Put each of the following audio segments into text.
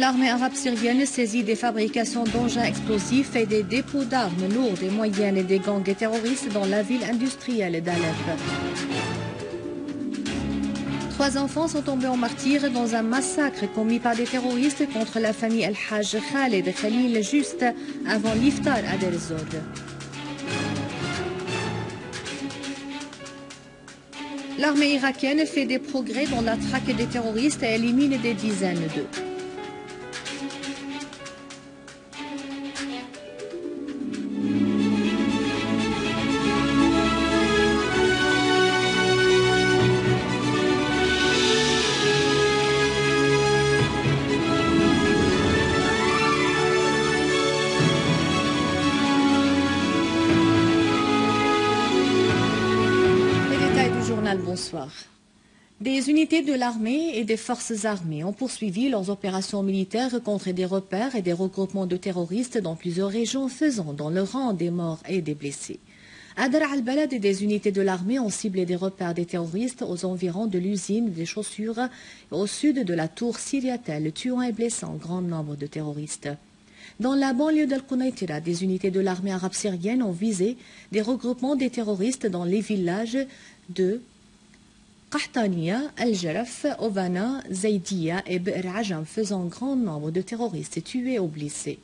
L'armée arabe syrienne saisit des fabrications d'engins explosifs et des dépôts d'armes lourdes et moyennes et des gangs terroristes dans la ville industrielle d'Alep. 3 enfants sont tombés en martyrs dans un massacre commis par des terroristes contre la famille El-Hajj Khaled Khalil juste avant l'iftar à Deir ez-Zor. L'armée irakienne fait des progrès dans la traque des terroristes et élimine des dizaines d'eux. Bonsoir. Des unités de l'armée et des forces armées ont poursuivi leurs opérations militaires contre des repères et des regroupements de terroristes dans plusieurs régions, faisant dans le rang des morts et des blessés. À Dar al-Balad, des unités de l'armée ont ciblé des repères des terroristes aux environs de l'usine des chaussures au sud de la tour Syriatel, tuant et blessant grand nombre de terroristes. Dans la banlieue d'Al-Qunaytira, des unités de l'armée arabe syrienne ont visé des regroupements des terroristes dans les villages de Qahtaniya, Al-Jaraf, Ovana, Zaydiya et Bi'r Ajam, faisant grand nombre de terroristes tués ou blessés.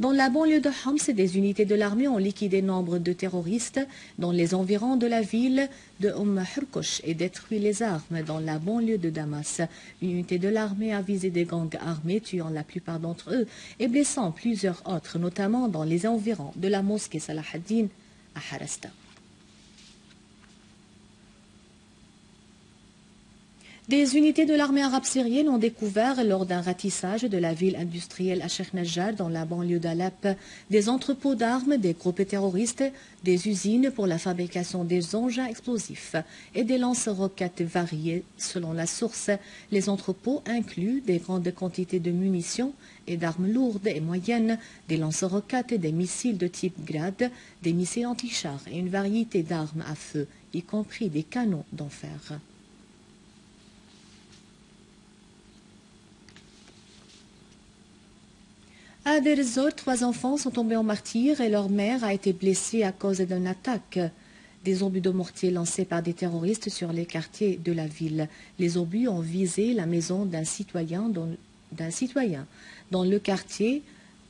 Dans la banlieue de Homs, des unités de l'armée ont liquidé nombre de terroristes dans les environs de la ville de Hurkush et détruit les armes dans la banlieue de Damas. Une unité de l'armée a visé des gangs armés, tuant la plupart d'entre eux et blessant plusieurs autres, notamment dans les environs de la mosquée Salah ad-Din à Harasta. Des unités de l'armée arabe syrienne ont découvert lors d'un ratissage de la ville industrielle à Sheikh Najjar dans la banlieue d'Alep des entrepôts d'armes, des groupes terroristes, des usines pour la fabrication des engins explosifs et des lance-roquettes variés. Selon la source, les entrepôts incluent des grandes quantités de munitions et d'armes lourdes et moyennes, des lance-roquettes et des missiles de type Grad, des missiles anti-chars et une variété d'armes à feu, y compris des canons d'enfer. À Deir ez-Zor, 3 enfants sont tombés en martyrs et leur mère a été blessée à cause d'une attaque. Des obus de mortier lancés par des terroristes sur les quartiers de la ville. Les obus ont visé la maison d'un citoyen dans le quartier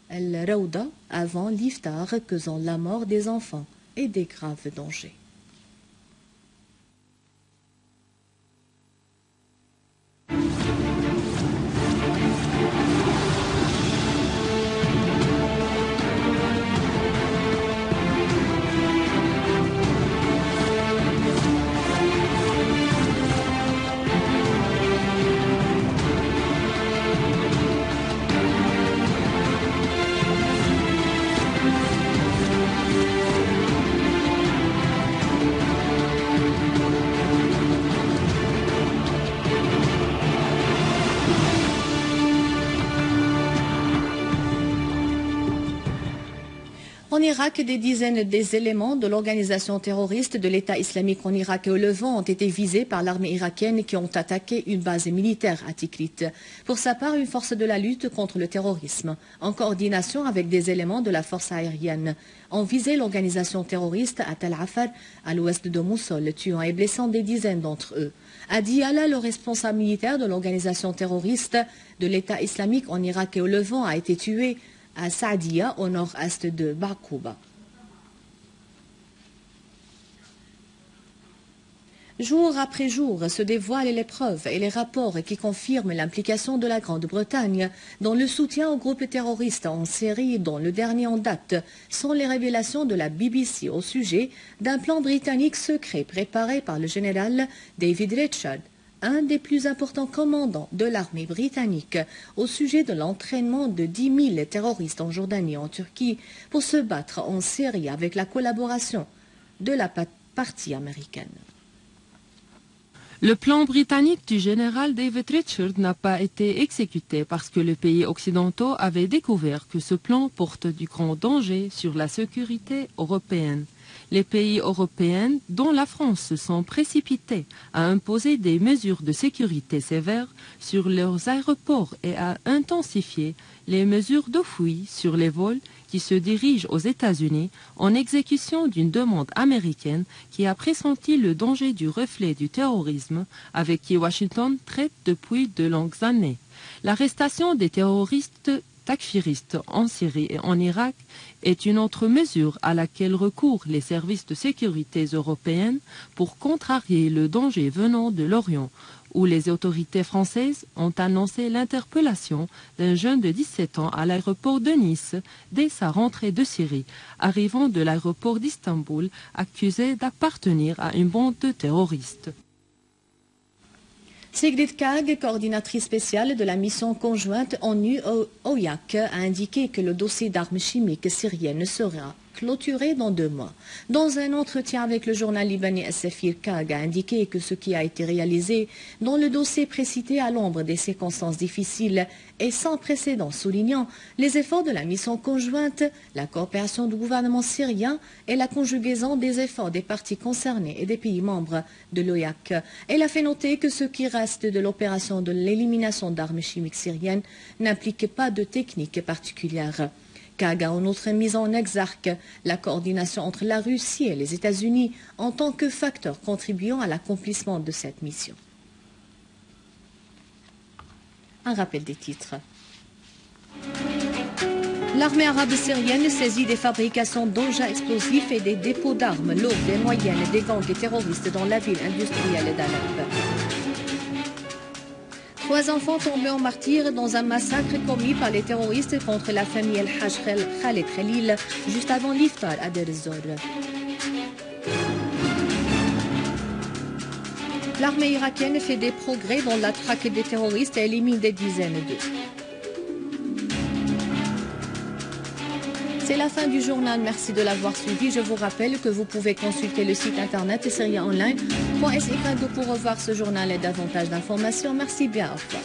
El Rawda avant l'iftar, causant la mort des enfants et des graves dangers. En Irak, des dizaines des éléments de l'organisation terroriste de l'État islamique en Irak et au Levant ont été visés par l'armée irakienne qui ont attaqué une base militaire à Tikrit. Pour sa part, une force de la lutte contre le terrorisme, en coordination avec des éléments de la force aérienne, ont visé l'organisation terroriste à Tel Afar, à l'ouest de Moussoul, tuant et blessant des dizaines d'entre eux. À Diyala, le responsable militaire de l'organisation terroriste de l'État islamique en Irak et au Levant a été tué à Saadiya, au nord-est de Baqouba. Jour après jour se dévoilent les preuves et les rapports qui confirment l'implication de la Grande-Bretagne dans le soutien aux groupes terroristes en Syrie, dont le dernier en date sont les révélations de la BBC au sujet d'un plan britannique secret préparé par le général David Richard, un des plus importants commandants de l'armée britannique, au sujet de l'entraînement de 10 000 terroristes en Jordanie et en Turquie pour se battre en Syrie avec la collaboration de la partie américaine. Le plan britannique du général David Richard n'a pas été exécuté parce que les pays occidentaux avaient découvert que ce plan porte du grand danger sur la sécurité européenne. Les pays européens, dont la France, se sont précipités à imposer des mesures de sécurité sévères sur leurs aéroports et à intensifier les mesures de fouilles sur les vols qui se dirigent aux États-Unis en exécution d'une demande américaine qui a pressenti le danger du reflet du terrorisme avec qui Washington traite depuis de longues années. L'arrestation des terroristes takfiristes en Syrie et en Irak est une autre mesure à laquelle recourent les services de sécurité européens pour contrarier le danger venant de l'Orient, où les autorités françaises ont annoncé l'interpellation d'un jeune de 17 ans à l'aéroport de Nice dès sa rentrée de Syrie, arrivant de l'aéroport d'Istanbul, accusé d'appartenir à une bande de terroristes. Sigrid Kaag, coordinatrice spéciale de la mission conjointe ONU-OIAC, a indiqué que le dossier d'armes chimiques syriennes sera clôturé dans 2 mois. Dans un entretien avec le journal libanais As-Safir, Kaag a indiqué que ce qui a été réalisé dans le dossier précité à l'ombre des circonstances difficiles est sans précédent, soulignant les efforts de la mission conjointe, la coopération du gouvernement syrien et la conjugaison des efforts des parties concernées et des pays membres de l'OIAC. Elle a fait noter que ce qui reste de l'opération de l'élimination d'armes chimiques syriennes n'implique pas de technique particulière. Kaag a en outre mis en exergue la coordination entre la Russie et les États-Unis en tant que facteur contribuant à l'accomplissement de cette mission. Un rappel des titres. L'armée arabe syrienne saisit des fabrications d'engins explosifs et des dépôts d'armes lourdes et moyennes des gangs terroristes dans la ville industrielle d'Alep. 3 enfants tombés en martyrs dans un massacre commis par les terroristes contre la famille El-Hajj Khaled Khalil juste avant l'iftar à Deir ez-Zor. L'armée irakienne fait des progrès dans la traque des terroristes et élimine des dizaines d'eux. C'est la fin du journal. Merci de l'avoir suivi. Je vous rappelle que vous pouvez consulter le site internet syriaonline.sy pour revoir ce journal et davantage d'informations. Merci bien. Au revoir.